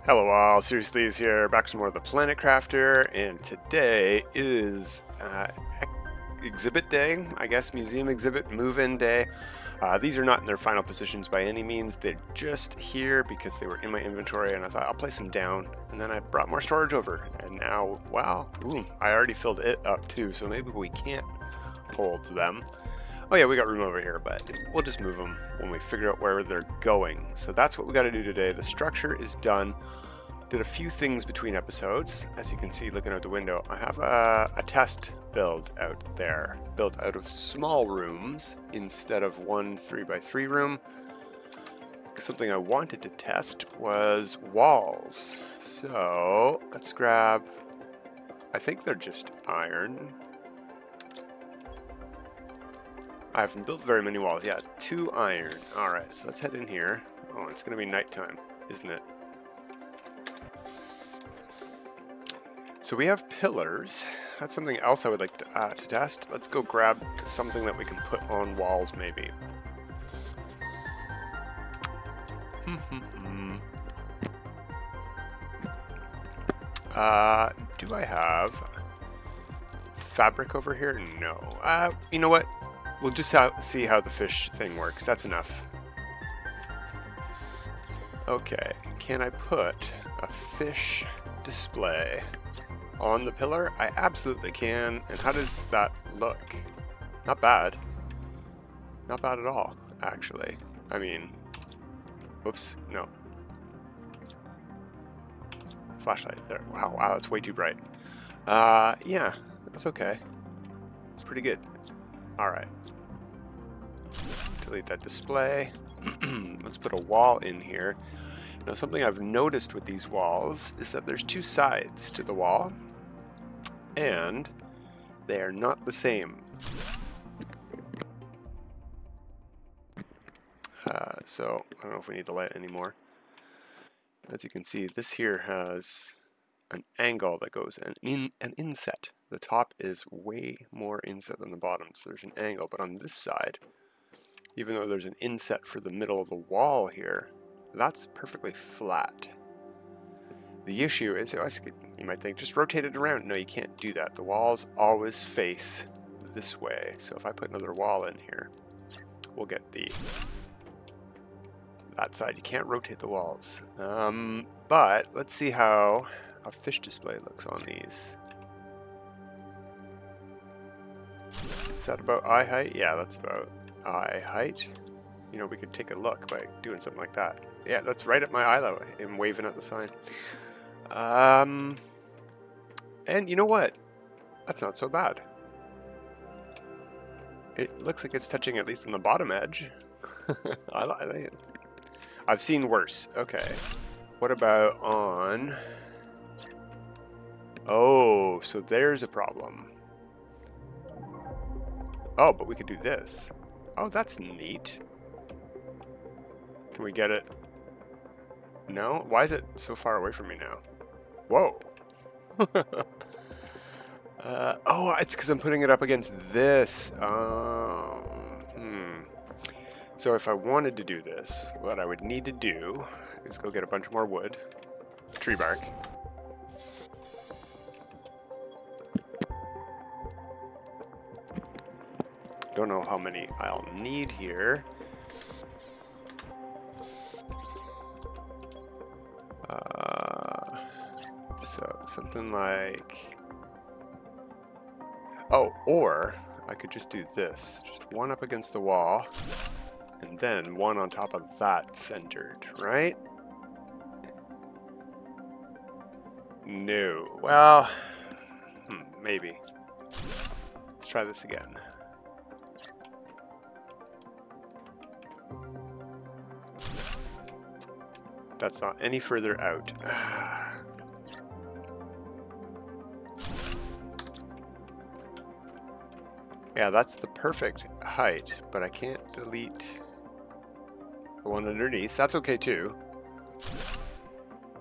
Hello all, Seriously is here, back to more of the Planet Crafter, and today is exhibit day, I guess, museum exhibit, move-in day. These are not in their final positions by any means, they're just here because they were in my inventory and I thought I'll place them down, and then I brought more storage over, and now, wow, boom, I already filled it up too, so maybe we can't hold them. Oh yeah, we got room over here, but we'll just move them when we figure out where they're going. So that's what we got to do today. The structure is done. Did a few things between episodes. As you can see looking out the window, I have a test build out there, built out of small rooms instead of one 3x3 room. Something I wanted to test was walls. So let's grab, I think they're just iron. I haven't built very many walls. Yeah, 2 iron. Alright, so let's head in here. Oh, it's going to be nighttime, isn't it? So we have pillars. That's something else I would like to test. Let's go grab something that we can put on walls, maybe. Do I have fabric over here? No. You know what? We'll just see how the fish thing works. That's enough. Okay, can I put a fish display on the pillar? I absolutely can. And how does that look? Not bad. Not bad at all, actually. I mean, whoops, no. Flashlight there. Wow, that's way too bright. Yeah, that's okay. It's pretty good. Alright. Delete that display. Let's put a wall in here. Now, something I've noticed with these walls is that there's 2 sides to the wall, and they are not the same. So I don't know if we need the light anymore. As you can see, this here has an angle that goes an inset. The top is way more inset than the bottom, so there's an angle. But on this side, even though there's an inset for the middle of the wall here, that's perfectly flat. The issue is, you might think, just rotate it around. No, you can't do that. The walls always face this way. So if I put another wall in here, we'll get that side. You can't rotate the walls. But let's see how a fish display looks on these. Is that about eye height? Yeah, that's about eye height. You know, we could take a look by doing something like that. Yeah, that's right at my eye level. I'm waving at the sign. And you know what? That's not so bad. It looks like it's touching at least on the bottom edge. I like it. I've seen worse. Okay. What about on... Oh, so there's a problem. Oh, but we could do this. Oh, that's neat. Can we get it? No? Why is it so far away from me now? Whoa. Oh, it's because I'm putting it up against this. So if I wanted to do this, what I would need to do is go get a bunch more wood, tree bark. Don't know how many I'll need here. So something like... Oh, or I could just do this. Just one up against the wall, and then one on top of that centered, right? No. Well, maybe. Let's try this again. That's not any further out. Yeah, that's the perfect height, but I can't delete the one underneath. That's okay too.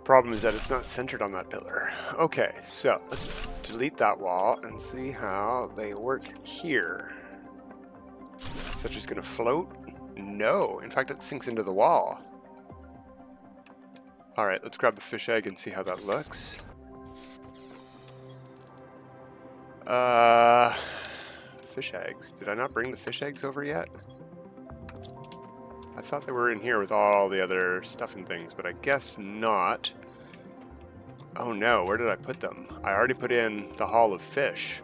Problem is that it's not centered on that pillar. Okay, so let's delete that wall and see how they work here. Is that just gonna float? No, in fact it sinks into the wall. Alright, let's grab the fish egg and see how that looks. Fish eggs. Did I not bring the fish eggs over yet? I thought they were in here with all the other stuff and things, but I guess not. Oh no, where did I put them? I already put in the Hall of Fish.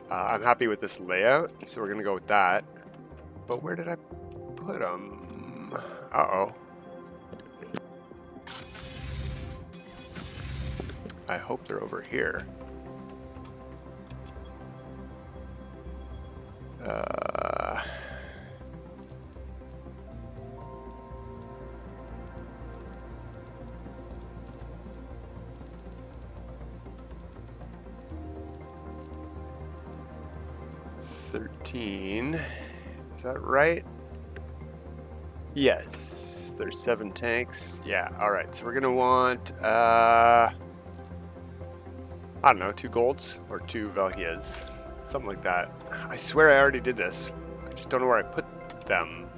I'm happy with this layout, so we're going to go with that. But where did I put them? Uh-oh. I hope they're over here. $13. Is that right? Yes. There's 7 tanks. Yeah, alright. So we're gonna want I don't know, 2 golds or 2 Velhias. Something like that. I swear I already did this. I just don't know where I put them.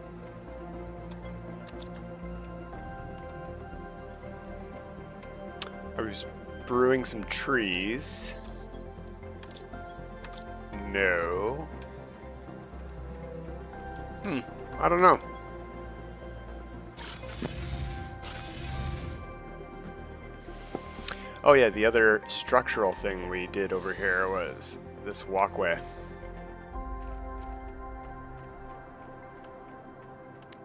I was brewing some trees. No. I don't know. Oh yeah, the other structural thing we did over here was this walkway.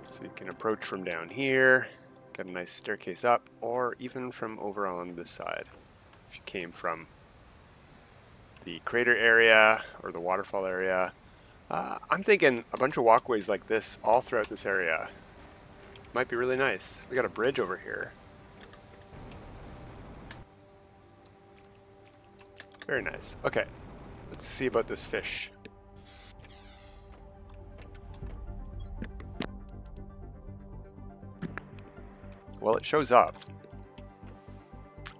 So you can approach from down here, get a nice staircase up, or even from over on this side. If you came from the crater area or the waterfall area. I'm thinking a bunch of walkways like this all throughout this area. Might be really nice. We got a bridge over here. Very nice. Okay, let's see about this fish. Well, it shows up.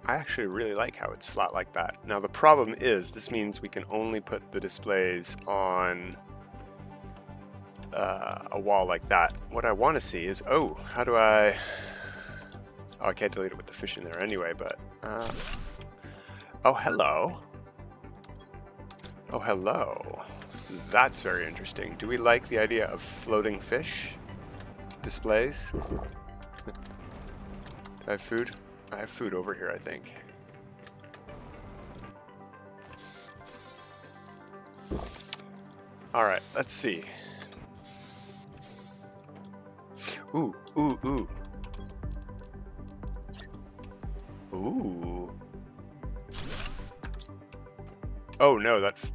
I actually really like how it's flat like that. Now the problem is, this means we can only put the displays on a wall like that. What I want to see is, oh, how do I... Oh, I can't delete it with the fish in there anyway, but... Oh, hello. Oh, hello. That's very interesting. Do we like the idea of floating fish displays? I have food? I have food over here, I think. Alright, let's see. Ooh, ooh, ooh. Ooh. Oh no, that's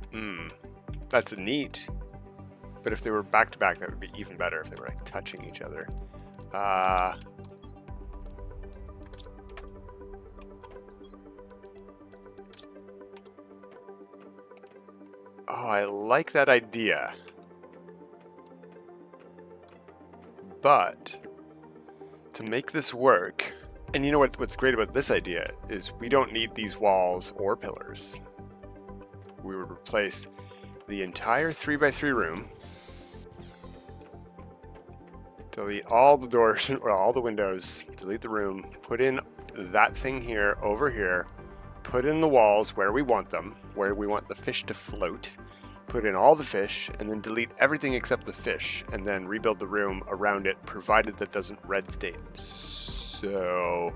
neat. But if they were back to back, that would be even better if they were like touching each other. Oh, I like that idea. But to make this work, and you know what's great about this idea is we don't need these walls or pillars. We would replace the entire 3x3 room, delete all the doors or all the windows, delete the room, put in that thing here over here, put in the walls where we want them, where we want the fish to float, put in all the fish, and then delete everything except the fish, and then rebuild the room around it, provided that doesn't red state. So,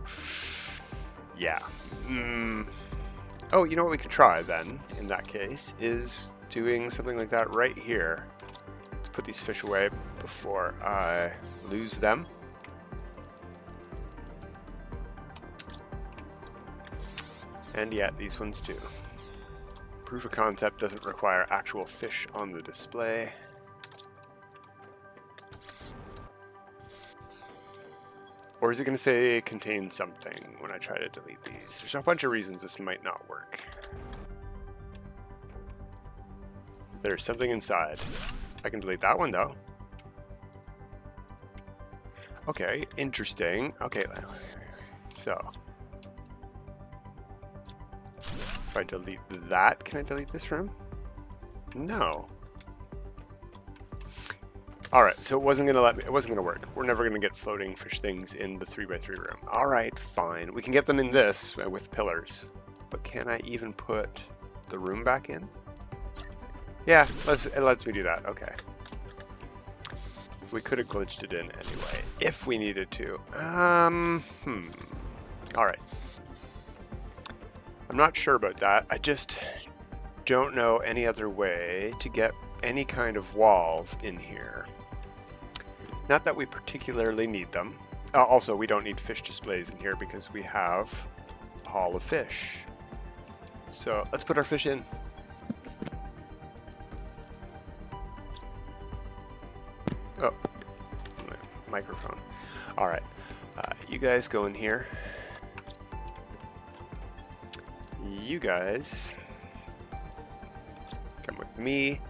yeah. Oh, you know what we could try then, in that case, is doing something like that right here. Let's put these fish away before I lose them. And yeah, these ones too. Proof of concept doesn't require actual fish on the display. Or is it going to say contain something when I try to delete these? There's a bunch of reasons this might not work. There's something inside. I can delete that one though. Okay, interesting. Okay, so if I delete that, can I delete this room? No. Alright, so it wasn't gonna let me, it wasn't gonna work. We're never gonna get floating fish things in the 3x3 room. Alright, fine. We can get them in this with pillars. But can I even put the room back in? Yeah, it lets me do that. Okay. We could have glitched it in anyway, if we needed to. Alright. I'm not sure about that. I just don't know any other way to get any kind of walls in here. Not that we particularly need them. Also, we don't need fish displays in here because we have a hall of fish. So let's put our fish in. Oh, microphone. All right, you guys go in here. You guys come with me.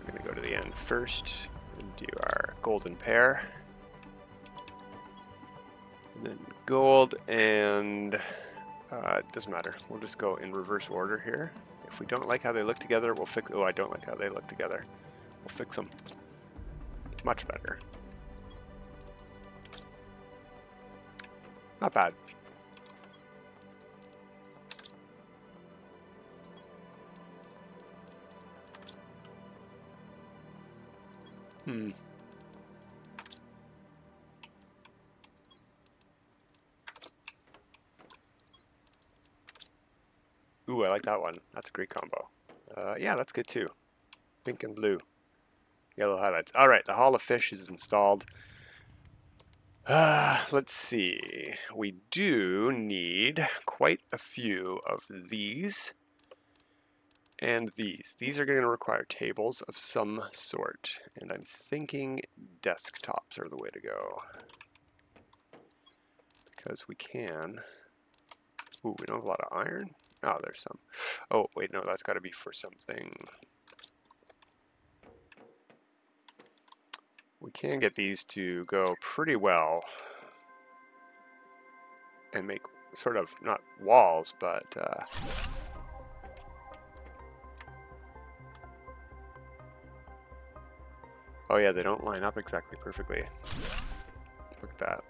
I'm gonna go to the end first and do our golden pair. And then gold and it doesn't matter. We'll just go in reverse order here. If we don't like how they look together, we'll fix. Oh, I don't like how they look together. We'll fix them. Much better. Not bad. Ooh, I like that one. That's a great combo. Yeah, that's good too. Pink and blue. Yellow highlights. All right, the Hall of Fish is installed. Let's see. We do need quite a few of these and these. These are going to require tables of some sort, and I'm thinking desktops are the way to go. Because we can... Ooh, we don't have a lot of iron? Oh, there's some. Oh, wait, no, that's got to be for something. We can get these to go pretty well and make sort of, not walls, but oh yeah, they don't line up exactly perfectly. Look at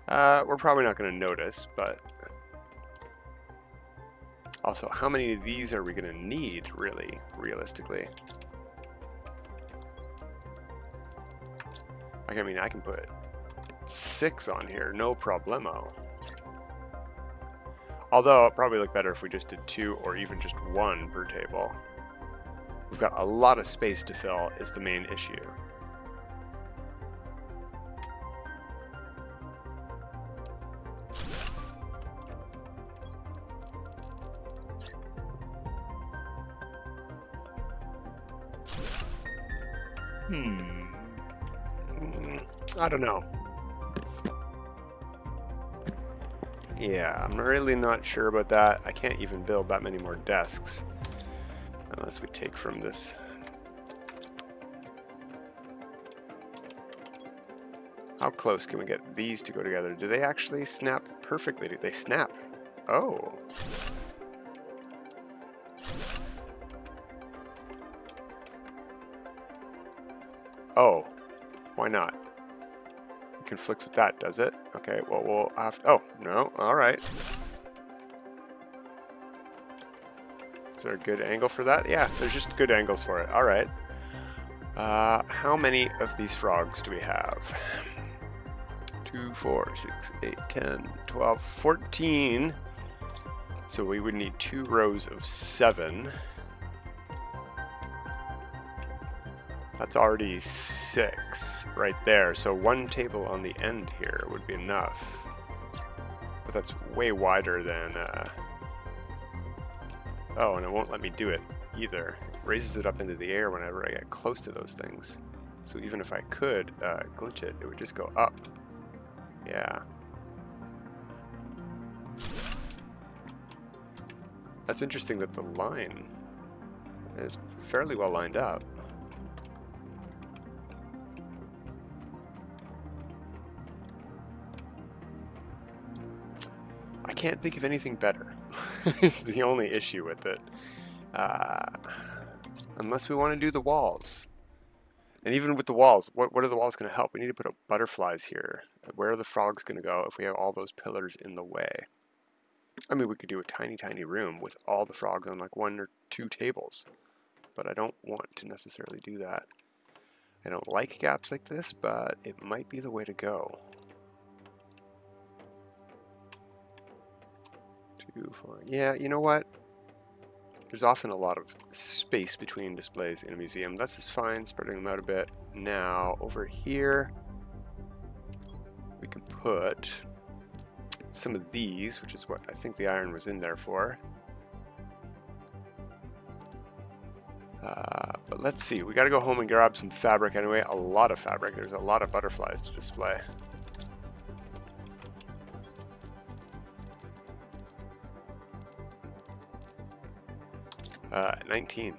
that. We're probably not going to notice, but also, how many of these are we going to need, really, realistically? I mean, I can put 6 on here, no problemo. Although, it'd probably look better if we just did 2 or even just 1 per table. We've got a lot of space to fill is the main issue. I don't know. Yeah, I'm really not sure about that. I can't even build that many more desks unless we take from this. How close can we get these to go together? Do they actually snap perfectly? Do they snap? Oh. Oh, why not? It conflicts with that, does it? Okay, well, we'll have to... Oh, no, all right. Is there a good angle for that? Yeah, there's just good angles for it. All right. How many of these frogs do we have? 2, 4, 6, 8, 10, 12, 14. So we would need 2 rows of 7. That's already 6 right there. So 1 table on the end here would be enough. But that's way wider than... Oh, and it won't let me do it either. It raises it up into the air whenever I get close to those things. So even if I could glitch it, it would just go up. Yeah. That's interesting that the line is fairly well lined up. I can't think of anything better. Is the only issue with it. Unless we want to do the walls. And even with the walls, what are the walls going to help? We need to put up butterflies here. Where are the frogs going to go if we have all those pillars in the way? I mean, we could do a tiny, tiny room with all the frogs on like 1 or 2 tables. But I don't want to necessarily do that. I don't like gaps like this, but it might be the way to go. 2, 4. Yeah, you know what? There's often a lot of space between displays in a museum. That's just fine, spreading them out a bit. Now, over here, we can put some of these, which is what I think the iron was in there for. But let's see, we gotta go home and grab some fabric anyway. A lot of fabric. There's a lot of butterflies to display. 19.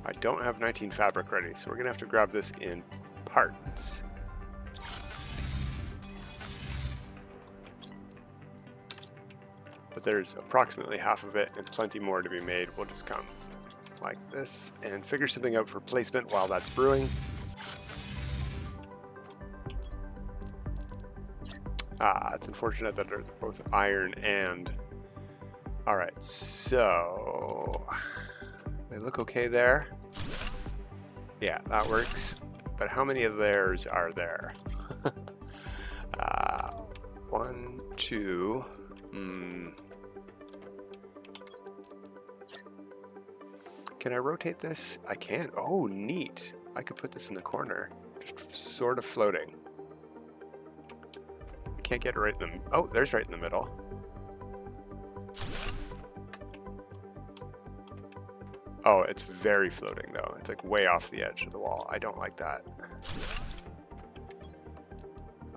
I don't have 19 fabric ready, so we're gonna have to grab this in parts. But there's approximately half of it and plenty more to be made. We'll just come like this and figure something out for placement while that's brewing. It's unfortunate that they're both iron and... Alright, so... They look okay there. Yeah, that works. But how many of theirs are there? 1, 2... Can I rotate this? I can. Oh, neat. I could put this in the corner. Just sort of floating. I can't get it right in the... Oh, there's right in the middle. Oh, it's very floating though. It's like way off the edge of the wall. I don't like that.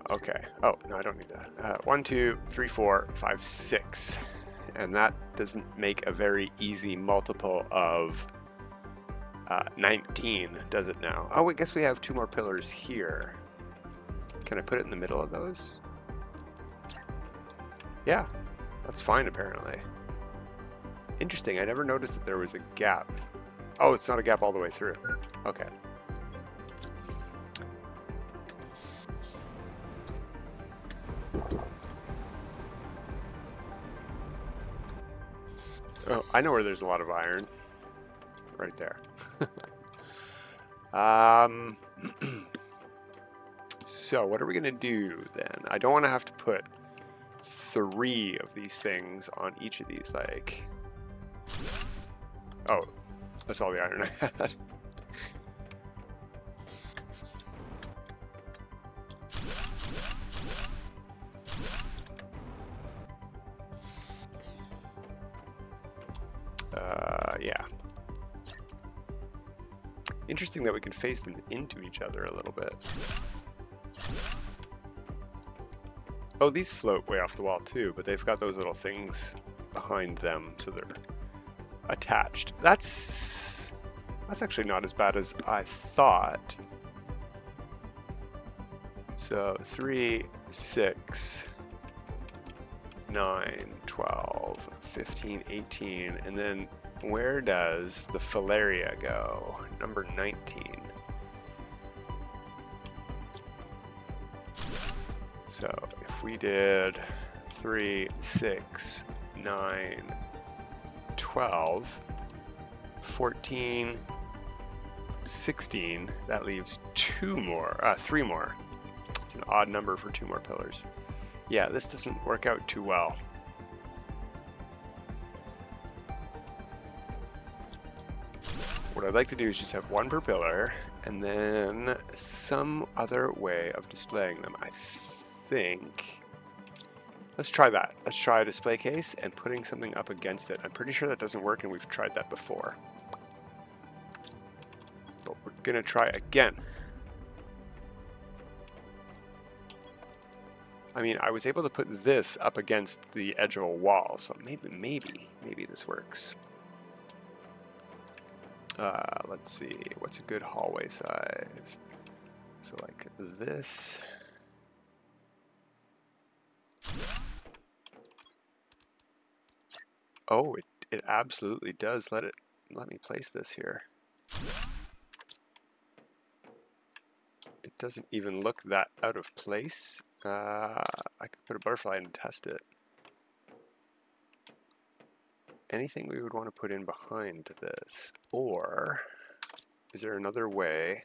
Okay. Oh, no, I don't need that. 1, 2, 3, 4, 5, 6. And that doesn't make a very easy multiple of 19, does it now? Oh, I guess we have 2 more pillars here. Can I put it in the middle of those? Yeah, that's fine apparently. Interesting, I never noticed that there was a gap. Oh, it's not a gap all the way through. Okay. Oh, I know where there's a lot of iron. Right there. So what are we gonna do then? I don't want to have to put 3 of these things on each of these, like... Oh, that's all the iron I had. Yeah. Interesting that we can face them into each other a little bit. Oh, these float way off the wall too, but they've got those little things behind them, so they're attached. That's actually not as bad as I thought. So 3, 6, 9, 12, 15, 18, and then where does the filaria go? Number 19. So if we did 3, 6, 9, 12, 14, 16, that leaves 3 more. It's an odd number for 2 more pillars. Yeah, this doesn't work out too well. What I'd like to do is just have 1 per pillar, and then some other way of displaying them. I think... Let's try that. Let's try a display case and putting something up against it. I'm pretty sure that doesn't work, and we've tried that before. But we're gonna try again. I mean, I was able to put this up against the edge of a wall, so maybe this works. Let's see, what's a good hallway size? So like this. Oh, it absolutely does let me place this here. doesn't even look that out of place. I could put a butterfly in and test it. Anything we would want to put in behind this? Or is there another way?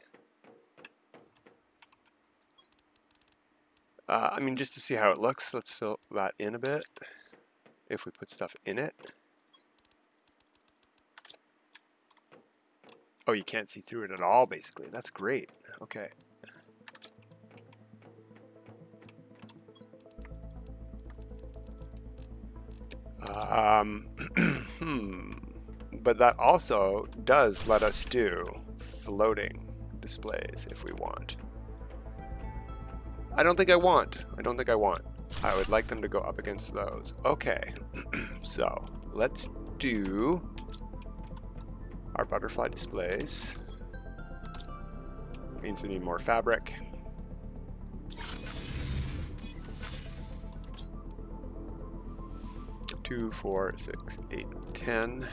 I mean, just to see how it looks, let's fill that in a bit. If we put stuff in it. Oh, you can't see through it at all, basically. That's great. Okay. But that also does let us do floating displays if we want. I don't think I want. I would like them to go up against those. Okay, so let's do our butterfly displays. Means we need more fabric. Two, 4, 6, 8, 10,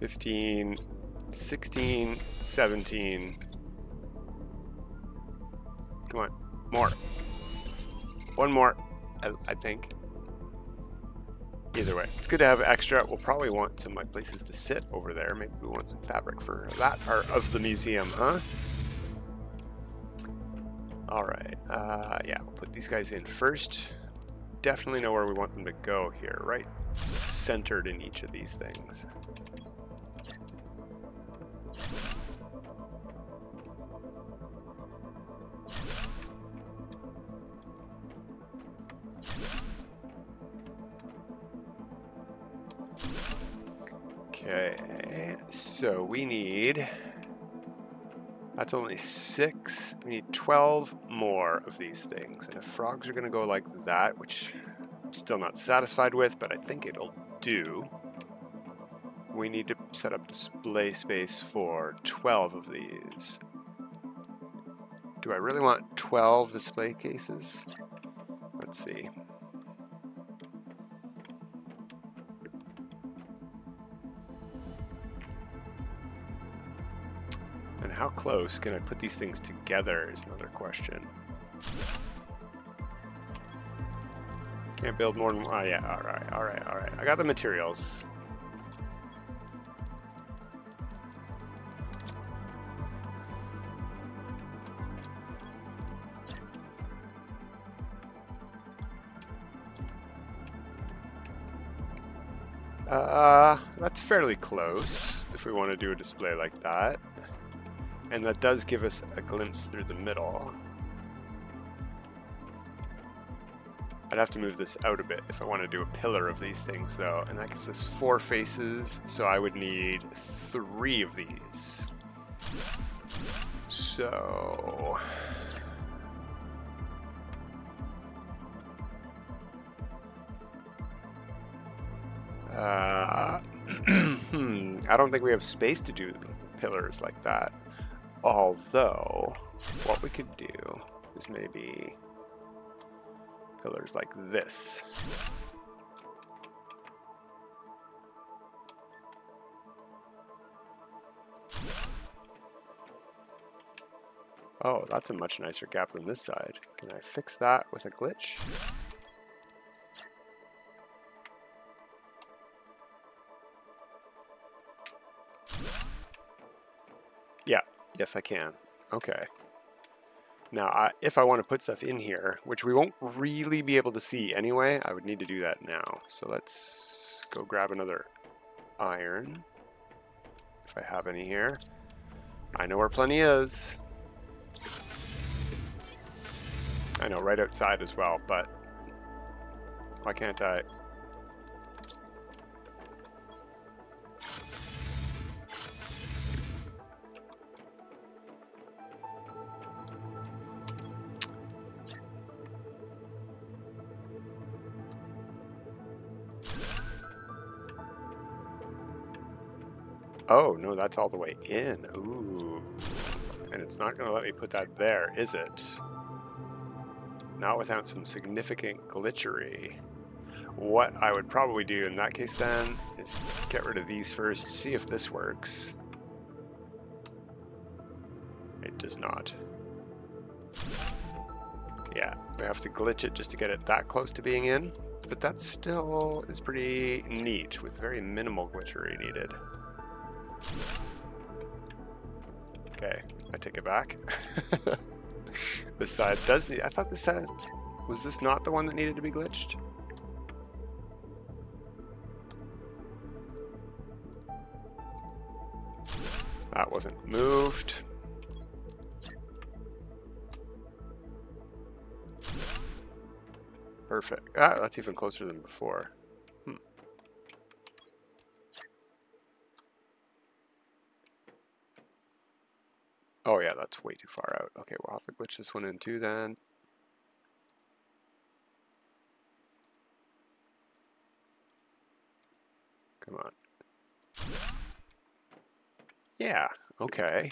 15, 16, 17. Come on, more. One more, I think. Either way, it's good to have extra. We'll probably want some like places to sit over there. Maybe we want some fabric for that part of the museum, huh? All right, yeah, we'll put these guys in first. Definitely know where we want them to go here, right? Centered in each of these things. Okay, so we need, that's only 6, we need 12 more of these things. And if frogs are gonna go like that, which I'm still not satisfied with, but I think it'll do, we need to set up display space for 12 of these. Do I really want 12 display cases? Let's see. And how close can I put these things together is another question. Can't build more than, oh yeah, all right. I got the materials. That's fairly close if we want to do a display like that. And that does give us a glimpse through the middle. I'd have to move this out a bit if I want to do a pillar of these things though. And that gives us 4 faces, so I would need 3 of these. So... I don't think we have space to do pillars like that. Although, what we could do is maybe pillars like this. Oh, that's a much nicer gap than this side. Can I fix that with a glitch? Yeah, yes I can. Okay. Now, if I want to put stuff in here, which we won't really be able to see anyway, I would need to do that now. So let's go grab another iron, if I have any here. I know where plenty is. I know, right outside as well, but why can't I? Oh, no, that's all the way in. Ooh. And it's not going to let me put that there, is it? Not without some significant glitchery. What I would probably do in that case then is get rid of these first, see if this works. It does not. Yeah, we have to glitch it just to get it that close to being in, but that still is pretty neat with very minimal glitchery needed. Okay, I take it back. This side does need, I thought this side, was this not the one that needed to be glitched? That wasn't moved. Perfect. Ah, that's even closer than before. Oh yeah, that's way too far out. Okay, we'll have to glitch this one in too then. Come on. Yeah, okay.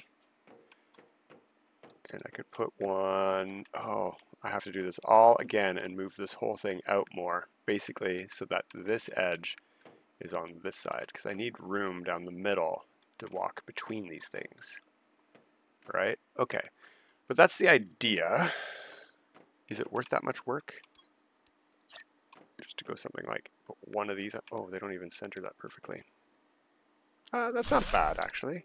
And I could put one, oh, I have to do this all again and move this whole thing out more, basically so that this edge is on this side, because I need room down the middle to walk between these things. Right? Okay. But that's the idea. Is it worth that much work? Just to go something like, put one of these, oh, they don't even center that perfectly. That's not bad, actually.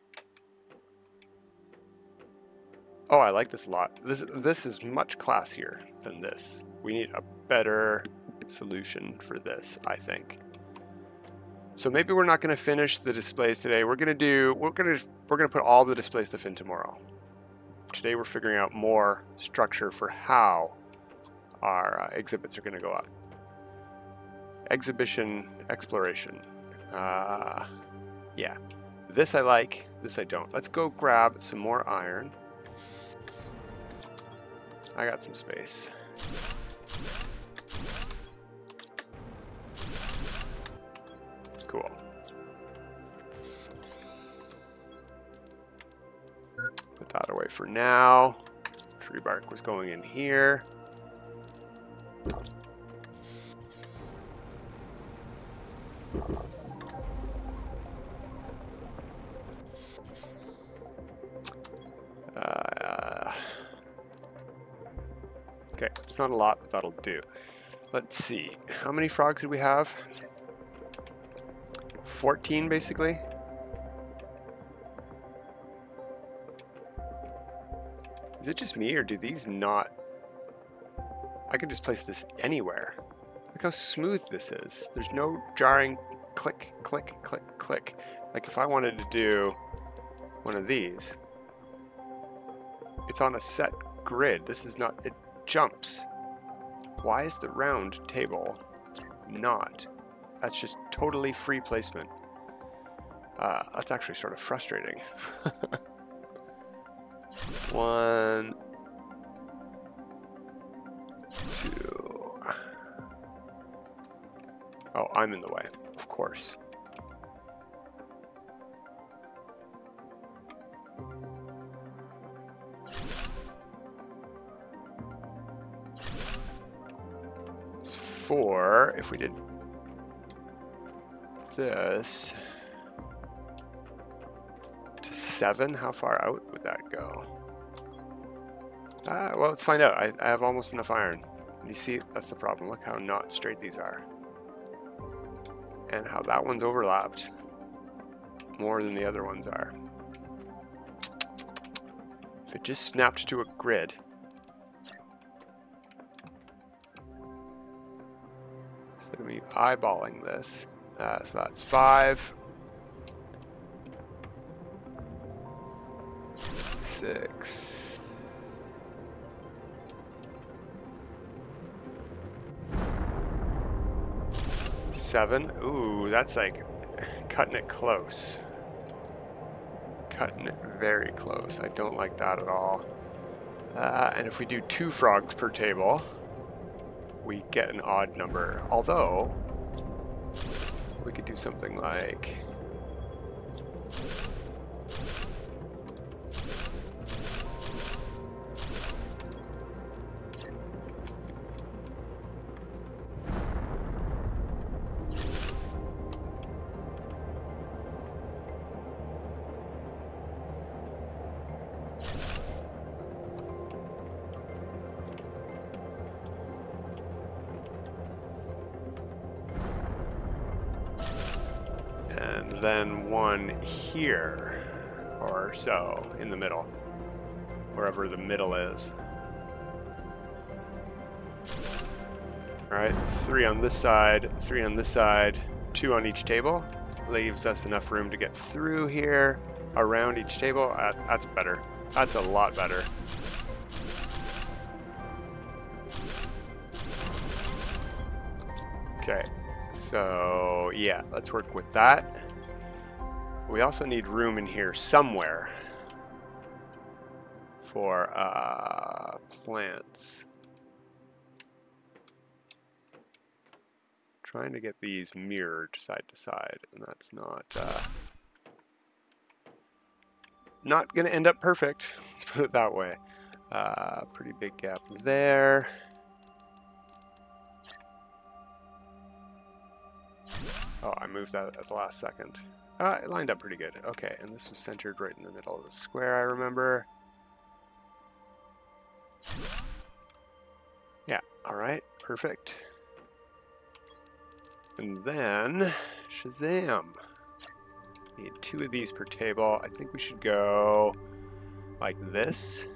Oh, I like this a lot. This is much classier than this. We need a better solution for this, I think. So maybe we're not going to finish the displays today. We're going to put all the display stuff in tomorrow. Today we're figuring out more structure for how our exhibits are going to go up. Exhibition exploration. Yeah, this I like, this I don't. Let's go grab some more iron. I got some space. Cool. Put that away for now. Tree bark was going in here. Okay, it's not a lot, but that'll do. Let's see. How many frogs did we have? 14, basically. Is it just me, or do these not... I can just place this anywhere. Look how smooth this is. There's no jarring click, click, click, click. Like if I wanted to do one of these, it's on a set grid. This is not... It jumps. Why is the round table not? That's just totally free placement. That's actually sort of frustrating. 1, 2. Oh, I'm in the way, of course. It's 4 if we did this to 7. How far out would that go? Well, let's find out. I have almost enough iron. You see, that's the problem. Look how not straight these are. And how that one's overlapped more than the other ones are. If it just snapped to a grid. Instead of me eyeballing this. So that's 5. 6. 7. Ooh, that's like cutting it close. Cutting it very close. I don't like that at all. And if we do 2 frogs per table, we get an odd number. Although, we could do something like... then one here, or so, in the middle, wherever the middle is. Alright, 3 on this side, 3 on this side, 2 on each table. Leaves us enough room to get through here, around each table. That's better. That's a lot better. Okay, so yeah, let's work with that. We also need room in here somewhere for plants. Trying to get these mirrored side to side, and that's not gonna end up perfect. Let's put it that way. Pretty big gap there. Oh, I moved that at the last second. It lined up pretty good. Okay, and this was centered right in the middle of the square, I remember. Yeah, alright, perfect. And then, Shazam! Need 2 of these per table. I think we should go like this.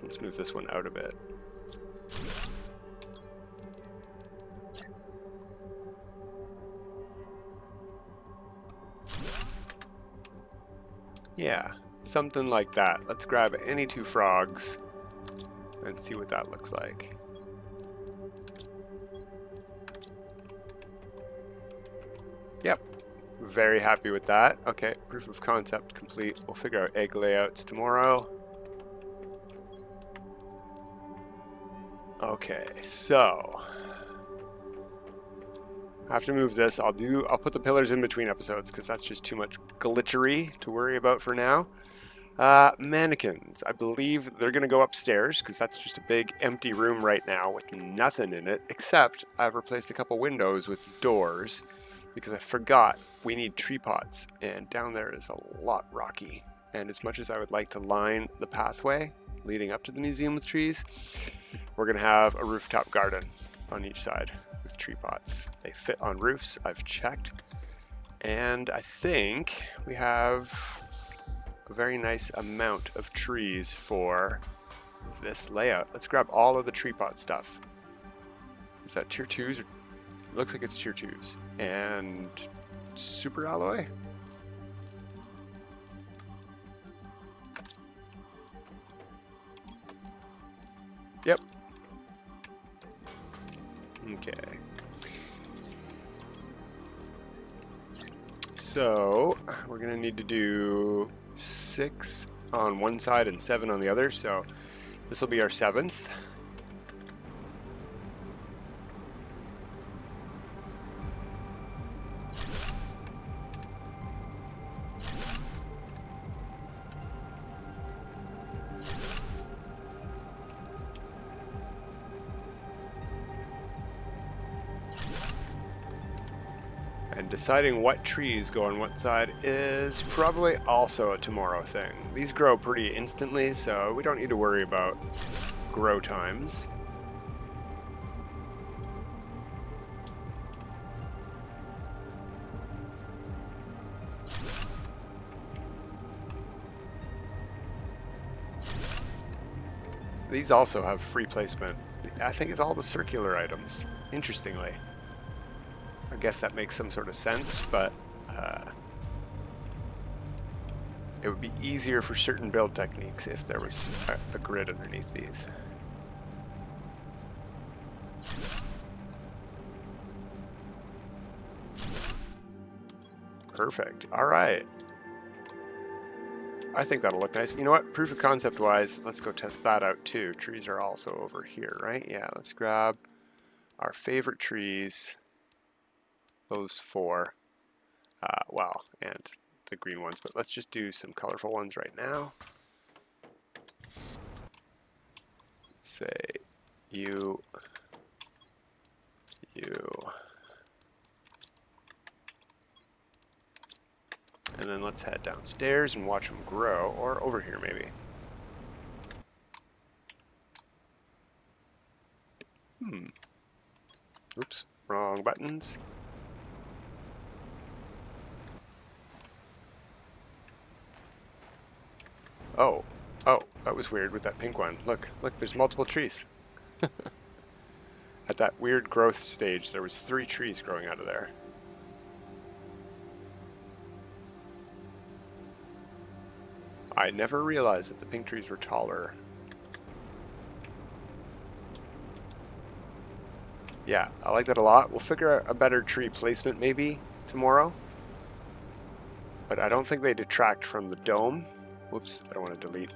Let's move this one out a bit. Yeah, something like that. Let's grab any 2 frogs and see what that looks like. Yep, very happy with that. Okay, proof of concept complete. We'll figure out egg layouts tomorrow. Okay, so I have to move this. I'll put the pillars in between episodes because that's just too much glitchery to worry about for now. Mannequins. I believe they're going to go upstairs because that's just a big empty room right now with nothing in it, except I've replaced a couple windows with doors because I forgot we need tree pots, and down there is a lot rocky. And as much as I would like to line the pathway leading up to the museum with trees, we're going to have a rooftop garden on each side with tree pots. They fit on roofs, I've checked, and I think we have a very nice amount of trees for this layout. Let's grab all of the tree pot stuff. Is that tier 2s? It looks like it's tier 2s. And super alloy? Yep. Okay. So we're gonna need to do 6 on one side and 7 on the other, so this will be our 7th. And deciding what trees go on what side is probably also a tomorrow thing. These grow pretty instantly, so we don't need to worry about grow times. These also have free placement. I think it's all the circular items, interestingly. I guess that makes some sort of sense, but it would be easier for certain build techniques if there was a grid underneath these. Perfect. All right. I think that'll look nice. You know what? Proof of concept wise, let's go test that out too. Trees are also over here, right? Yeah, let's grab our favorite trees. Those 4. Well, and the green ones, but let's just do some colorful ones right now. Say you. And then let's head downstairs and watch them grow, or over here maybe. Oops, wrong buttons. Oh, that was weird with that pink one. Look, there's multiple trees. At that weird growth stage, there was 3 trees growing out of there. I never realized that the pink trees were taller. Yeah, I like that a lot. We'll figure out a better tree placement maybe tomorrow. But I don't think they detract from the dome. Whoops, I don't want to delete.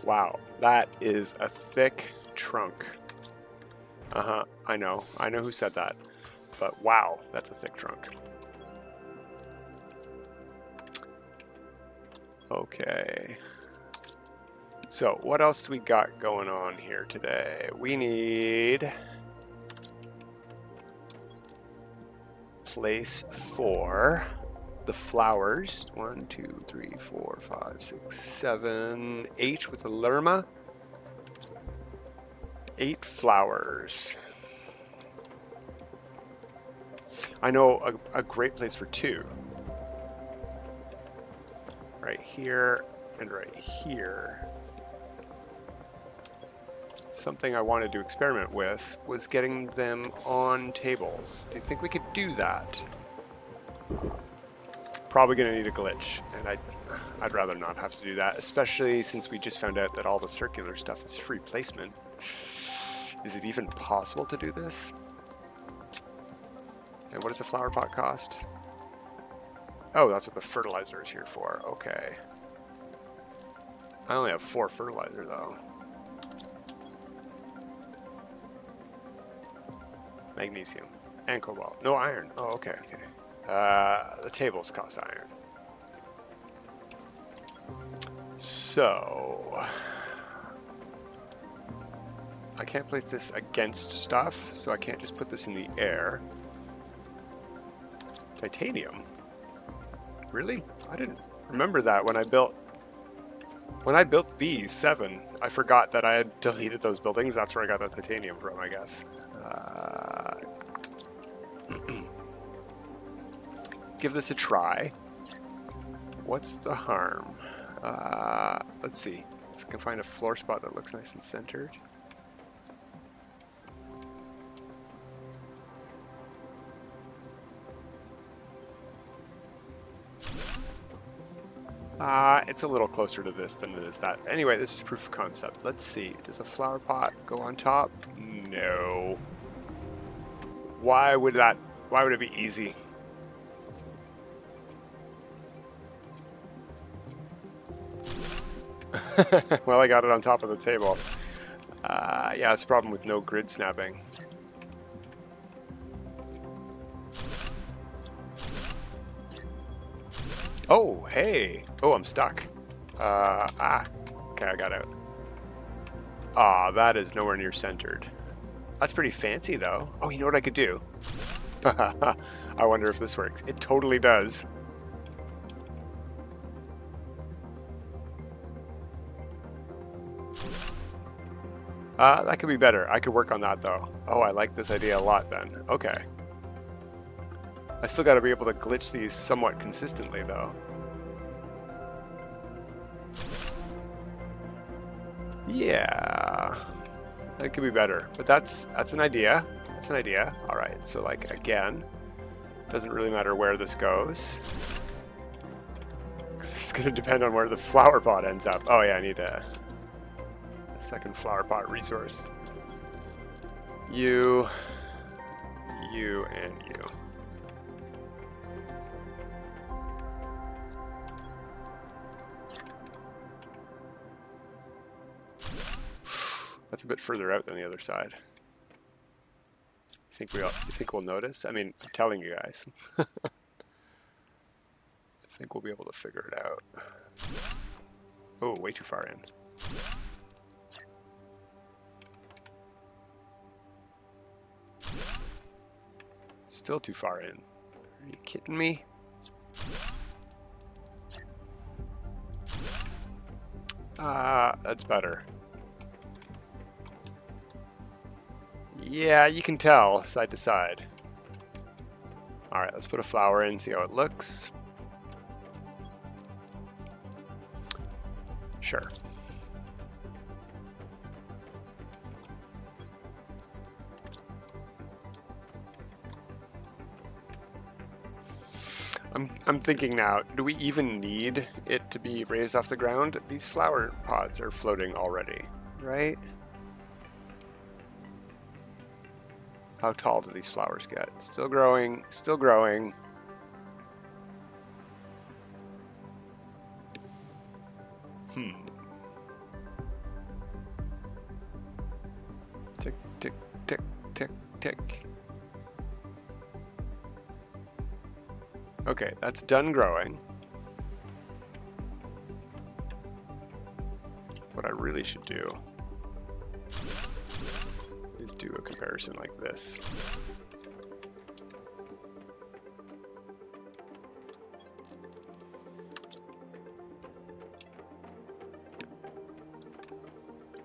Wow, that is a thick trunk. I know who said that. But wow, that's a thick trunk. Okay. So what else do we got going on here today? We need place for the flowers. 1, 2, 3, 4, 5, 6, 7, 8 with the larva. 8 flowers. I know a great place for 2. Right here and right here. Something I wanted to experiment with was getting them on tables. Do you think we could do that? Probably gonna need a glitch, and I'd rather not have to do that, especially since we just found out that all the circular stuff is free placement. Is it even possible to do this? And what does a flower pot cost? Oh, that's what the fertilizer is here for. Okay. I only have 4 fertilizer though. Magnesium and cobalt. No iron. Oh, okay. The tables cost iron. So I can't place this against stuff, so I can't just put this in the air. Titanium? Really? I didn't remember that when I built these 7. I forgot that I had deleted those buildings. That's where I got the titanium from, I guess. Give this a try. What's the harm? Let's see if I can find a floor spot that looks nice and centered. It's a little closer to this than it is that. Anyway, this is proof of concept. Let's see. Does a flower pot go on top? No. Why would it be easy? Well, I got it on top of the table. Yeah, it's a problem with no grid snapping. Oh, hey. Oh, I'm stuck. Okay, I got out. That is nowhere near centered. That's pretty fancy, though. Oh, you know what I could do? I wonder if this works. It totally does. That could be better. I could work on that, though. Oh, I like this idea a lot, then. Okay. I still got to be able to glitch these somewhat consistently, though. Yeah, that could be better, but that's an idea. That's an idea. All right, so like again, doesn't really matter where this goes. It's going to depend on where the flower pot ends up. Oh yeah, I need a second flower pot resource. You, and you. That's a bit further out than the other side. You think we'll notice? I mean, I'm telling you guys. I think we'll be able to figure it out. Oh, way too far in. Still too far in. Are you kidding me? That's better. Yeah, you can tell side to side. All right, let's put a flower in, see how it looks. Sure. I'm thinking now, do we even need it to be raised off the ground? These flower pods are floating already, right? How tall do these flowers get? Still growing, still growing. Tick, tick, tick, tick, tick. Okay, that's done growing. What I really should do is do a comparison like this.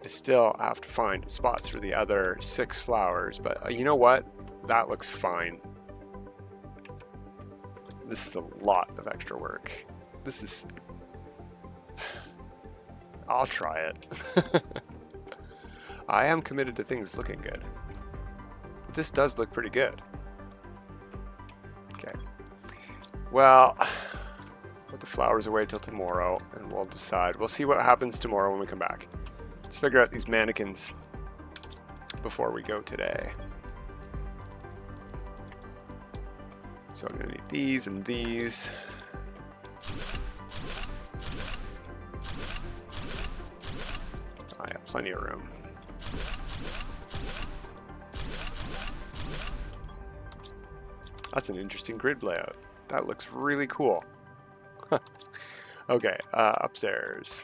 I still have to find spots for the other 6 flowers, but you know what? That looks fine. This is a lot of extra work. This is... I'll try it. I am committed to things looking good. But this does look pretty good. Okay. Well, put the flowers away till tomorrow, and we'll decide. We'll see what happens tomorrow when we come back. Let's figure out these mannequins before we go today. So I'm going to need these and these. I have plenty of room. That's an interesting grid layout. That looks really cool. Okay, upstairs.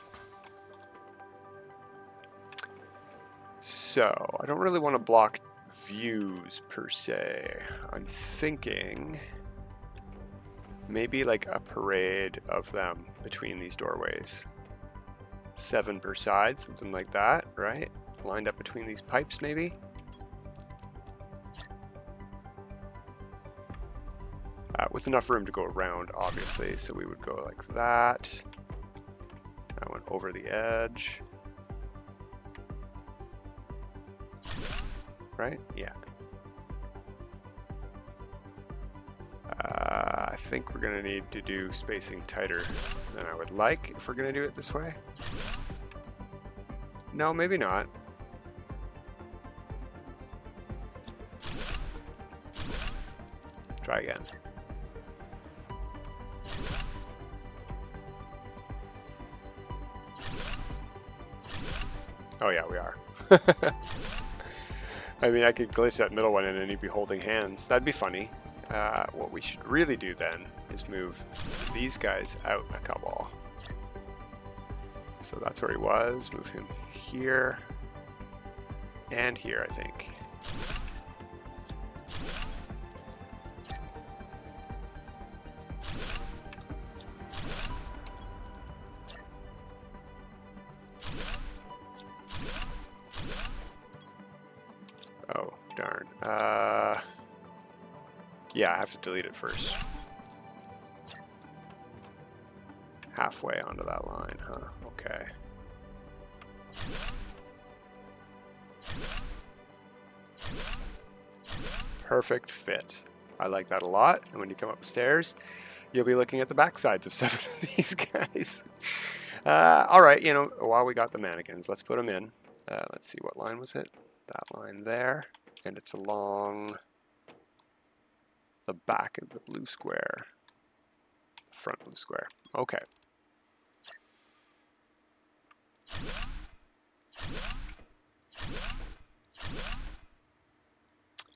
So, I don't really want to block views per se. I'm thinking maybe like a parade of them between these doorways. 7 per side, something like that, right? Lined up between these pipes maybe? With enough room to go around, obviously, so we would go like that. That went over the edge. Right? Yeah. I think we're going to need to do spacing tighter than I would like if we're going to do it this way. No, maybe not. Try again. Oh yeah, we are. I mean, I could glitch that middle one in and he'd be holding hands. That'd be funny. What we should really do then is move these guys out a couple. So that's where he was. Move him here and here, I think. Oh, darn. Yeah, I have to delete it first. Halfway onto that line, huh? Okay. Perfect fit. I like that a lot. And when you come upstairs, you'll be looking at the backsides of 7 of these guys. All right, you know, while we got the mannequins, let's put them in. Let's see, what line was it? That line there. And it's along the back of the blue square. The front blue square. Okay.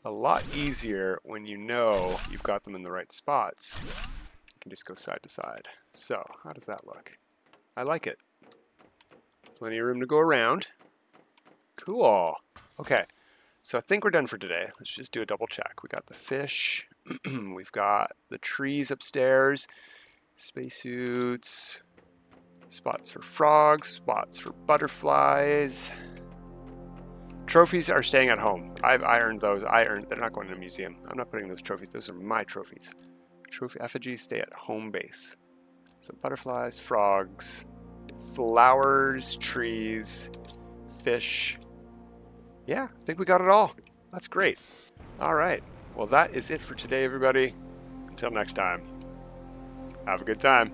A lot easier when you know you've got them in the right spots. You can just go side to side. So, how does that look? I like it. Plenty of room to go around. Cool. Okay. So I think we're done for today. Let's just do a double check. We got the fish. We've got the trees upstairs. Spacesuits. Spots for frogs, spots for butterflies. Trophies are staying at home. I earned those. They're not going to the museum. I'm not putting those trophies. Those are my trophies. Trophy effigies stay at home base. So butterflies, frogs, flowers, trees, fish. Yeah, I think we got it all. That's great. All right. Well, that is it for today, everybody. Until next time. Have a good time.